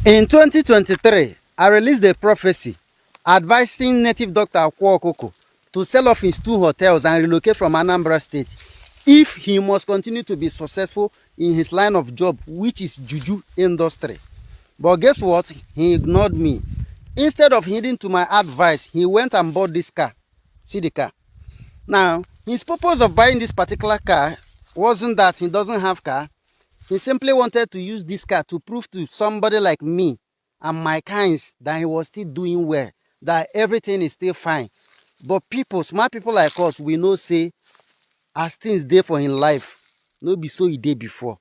In 2023, I released a prophecy advising native doctor Akwa Okuko to sell off his 2 hotels and relocate from Anambra State if he must continue to be successful in his line of job, which is juju industry. But guess what? He ignored me. Instead of heeding to my advice, he went and bought this car. See the car. Now, his purpose of buying this particular car wasn't that he doesn't have car. He simply wanted to use this car to prove to somebody like me and my kinds that he was still doing well, that everything is still fine. But people, smart people like us, we know say as things dey for in life, no be so he did before.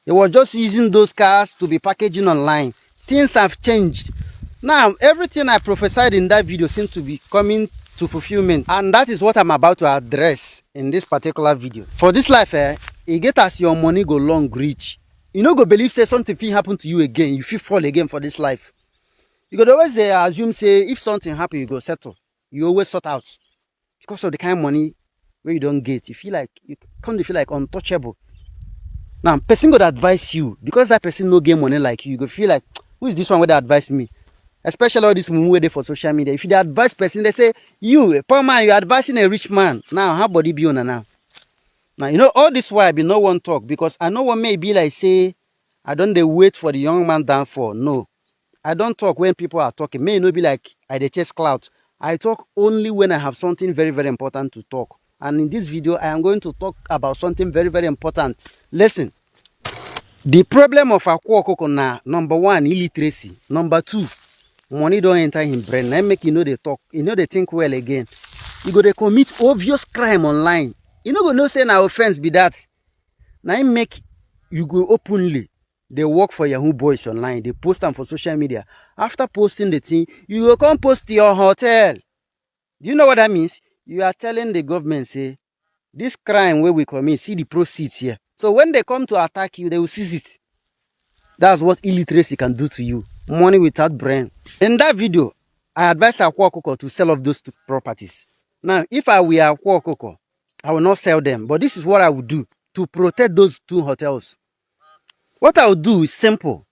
He was just using those cars to be packaging online. Things have changed. Now, everything I prophesied in that video seems to be coming to fulfillment. And that is what I'm about to address in this particular video. For this life, you get as your money go long reach. You no go believe say something fit happen to you again. You fit fall again for this life. You go always assume say if something happen, you go settle. You always sort out. Because of the kind of money where you don't get. You feel like, you come to feel like untouchable. Now, person go advise you. Because that person no get money like you go feel like, who is this one where they advise me? Especially all this mumu they for social media. If you advise person, they say, you, a poor man, you're advising a rich man. Now, how body be on now? Now, you know, all this why I be no one talk. Because I know what may be like, say, I don't they wait for the young man down for. No. I don't talk when people are talking. May not be like, I they chase clout. I talk only when I have something very, very important to talk. And in this video, I am going to talk about something very, very important. Listen. The problem of Akwa Okuko na, number 1, illiteracy. Number 2, money don't enter him brain. Now make you know they talk. You know they think well again. You go to commit obvious crime online. You know go no say na offense be that. Now make you go openly. They work for Yahoo boys online. They post them for social media. After posting the thing, you will come post to your hotel. Do you know what that means? You are telling the government, say, this crime where we commit, see the proceeds here. So when they come to attack you, they will seize it. That's what illiteracy can do to you. Money without brain. In that video, I advise Akwa Okuko to sell off those 2 properties. Now, if I were Akwa Okuko, I will not sell them. But this is what I would do to protect those 2 hotels. What I would do is simple.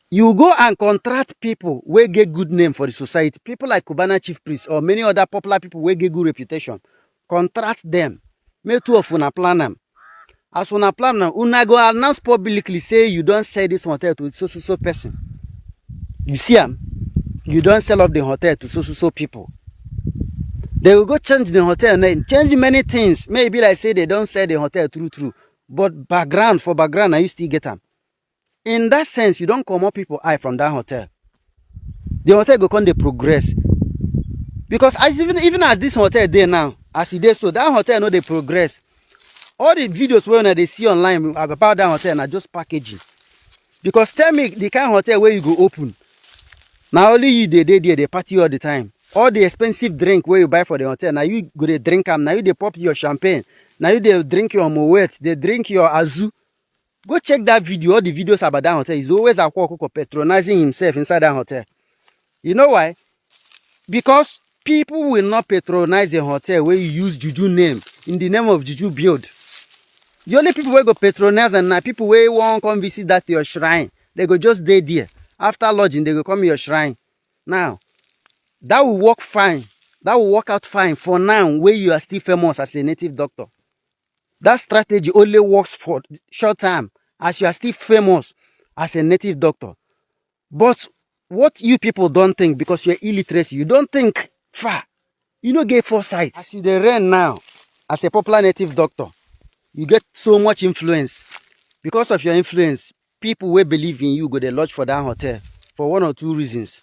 You go and contract people who get good name for the society. People like Cubana Chief Priest or many other popular people who get good reputation. Contract them. Make 2 of una plan them. As una plan now, una go announce publicly say you don't sell this hotel to so person. You see them? You don't sell off the hotel to so people. They will go change the hotel name, change many things. Maybe like say they don't sell the hotel true. But background, now you still get them. In that sense, you don't come up people eye from that hotel. The hotel go come they progress. Because as even as this hotel there now, as it is so, that hotel know they progress. All the videos when they see online about that hotel are just packaging. Because tell me the kind of hotel where you go open. Now only you they party all the time. All the expensive drink where you buy for the hotel, now you go they drink them, now you they pop your champagne, now you they drink your moet, they drink your azu. Go check that video, all the videos about that hotel. He's always Akwa Okuko patronizing himself inside that hotel. You know why? Because people will not patronize a hotel where you use juju name, in the name of juju build. The only people who go patronize and now people who won't come visit that your shrine, they go just stay there. After lodging, they go come your shrine. Now, that will work fine. That will work out fine for now where you are still famous as a native doctor. That strategy only works for short time as you are still famous as a native doctor. But what you people don't think because you're illiteracy, you don't think far. You don't get foresight. As you reign now as a popular native doctor, you get so much influence. Because of your influence, people will believe in you go they lodge for that hotel for 1 or 2 reasons.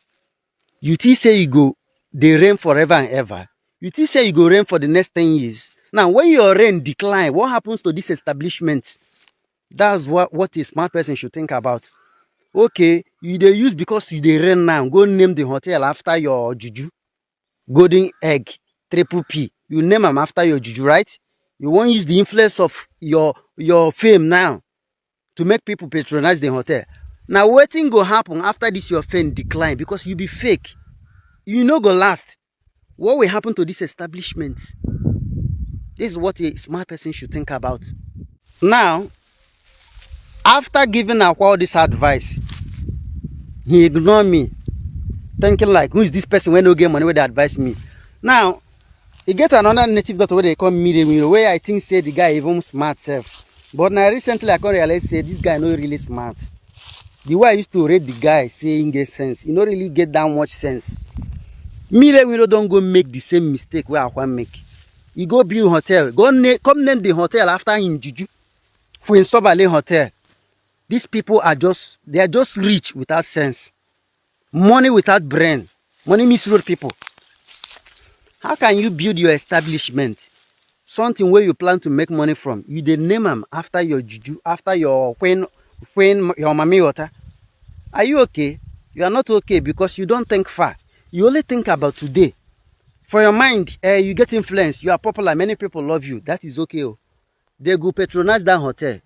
You say you go, they reign forever and ever. You say you go reign for the next 10 years. Now, when your reign decline, what happens to this establishment? That's what a smart person should think about. Okay, you they use because you they reign now. Go name the hotel after your juju. Golden egg, triple P. You name them after your juju, right? You won't use the influence of your fame now to make people patronize the hotel. Now, what thing go happen after this your fame decline because you be fake? You know go last. What will happen to this establishment? This is what a smart person should think about. Now, after giving Akwa all this advice, He ignored me, thinking like, who is this person when no get money where they advise me? Now, he get another native doctor where they call me, where I think say the guy even smart self. But now recently I can realize say this guy not really smart. The way I used to rate the guy saying get sense, he not really get that much sense. Me don't go make the same mistake where I want make. You go build hotel, come name the hotel after him juju. For Sobale Hotel. These people are just rich without sense. Money without brain. Money misroad people. How can you build your establishment? Something where you plan to make money from. You dey name them after your juju, after your when your mami water. Are you okay? You are not okay because you don't think far. You only think about today. For your mind, you get influenced. You are popular. Many people love you. That is okay. Oh. They go patronize that hotel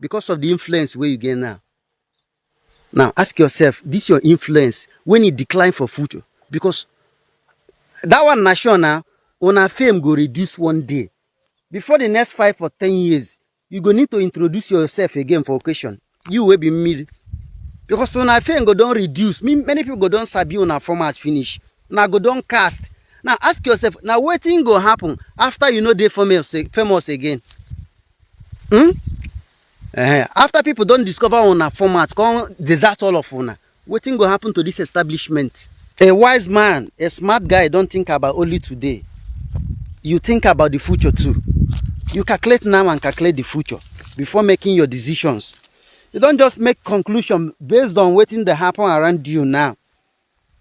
because of the influence where you get now. Now, ask yourself, this your influence when it decline for future. Because that one national, on our fame go reduce one day. Before the next 5 or 10 years, you go need to introduce yourself again for occasion. You will be mid. Because on our fame go don't reduce. Many people go don't sabi on our format finish. Now go don't cast. Now ask yourself, now what thing go happen after you know they famous again? After people don't discover on a format, come desert all of una. What thing go happen to this establishment? A wise man, a smart guy don't think about only today. You think about the future too. You calculate now and calculate the future before making your decisions. You don't just make conclusion based on waiting that happen around you now.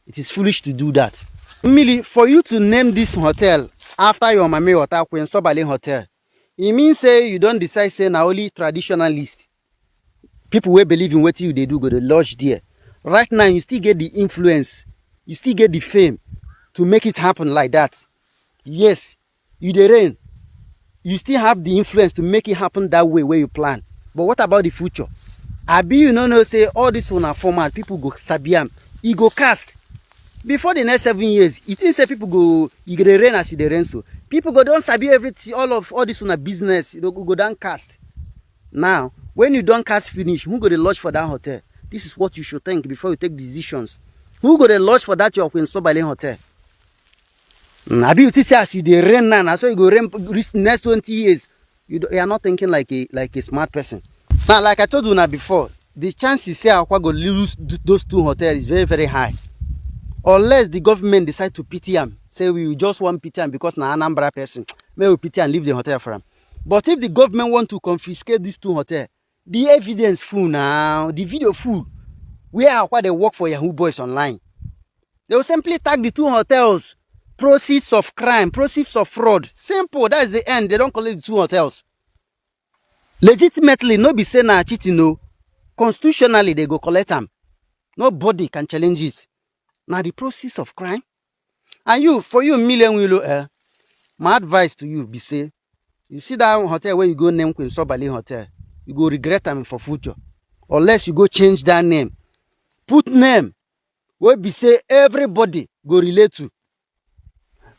It is foolish to do that. Really, for you to name this hotel after your mami water Queen Sobale Hotel, it means say you don't decide say na only traditionalist. People who believe in what you they do go to lodge there. Right now, you still get the influence. You still get the fame to make it happen like that. Yes, you the reign. You still have the influence to make it happen that way where you plan. But what about the future? Abi you know say all this one are format, people go sabiam, e go cast. Before the next 7 years, you think say people go you get the rain as you the rain so. People go don't sabi everything, all this one a business, you know, go down cast. Now, when you don't cast finish, who go to lodge for that hotel? This is what you should think before you take decisions. Who go to lodge for that your Queen Sobale Hotel? Abi you think say as you the rain now, so you go rain reach next 20 years. You are not thinking like a smart person. Now, like I told you now before, the chances say Akwa go lose those 2 hotels is very, very high. Unless the government decide to pity him, say we just want pity him because na Anambra person, may we pity and leave the hotel for him. But if the government want to confiscate these 2 hotels, the evidence full now, the video full, where Akwa they work for Yahoo Boys online. They will simply tag the 2 hotels, proceeds of crime, proceeds of fraud. Simple, that is the end. They don't collect the 2 hotels. Legitimately, no be say na cheating, no. Constitutionally, they go collect them. Nobody can challenge it. Now the process of crime. And for you, million willow, my advice to you be say, you see that hotel where you go name Queen Sobale Hotel, you go regret them for future. Unless you go change that name. Put name where be say everybody go relate to.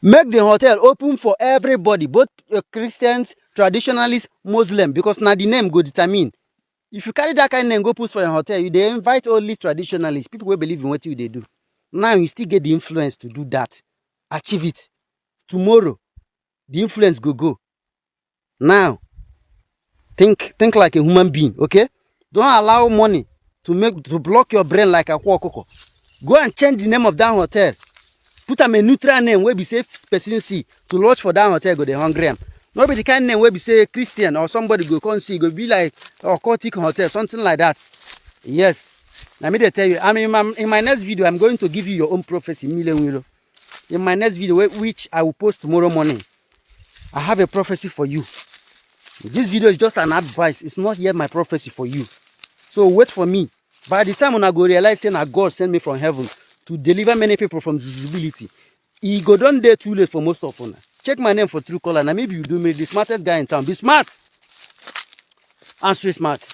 Make the hotel open for everybody, both Christians, traditionalists, Muslim, because now the name go determine. If you carry that kind of name, go put for your hotel, you they invite only traditionalists, people who believe in what you they do. Now you still get the influence to do that. Achieve it. Tomorrow, the influence go. Now, think like a human being, okay? Don't allow money to block your brain like Akwa Okuko. Go and change the name of that hotel. Put a neutral name where be say person see to lodge for that hotel go they hungry am. Not be the kind of name where be say Christian or somebody go come see, go be like occultic hotel, something like that. Yes. Let me tell you, in my next video, I'm going to give you your own prophecy, million. In my next video, which I will post tomorrow morning, I have a prophecy for you. This video is just an advice. It's not yet my prophecy for you. So wait for me. By the time when I go realize that God sent me from heaven to deliver many people from disability, he go down there too late for most of them. Check my name for Truecaller. Now maybe you do me the smartest guy in town. Be smart. And stay smart.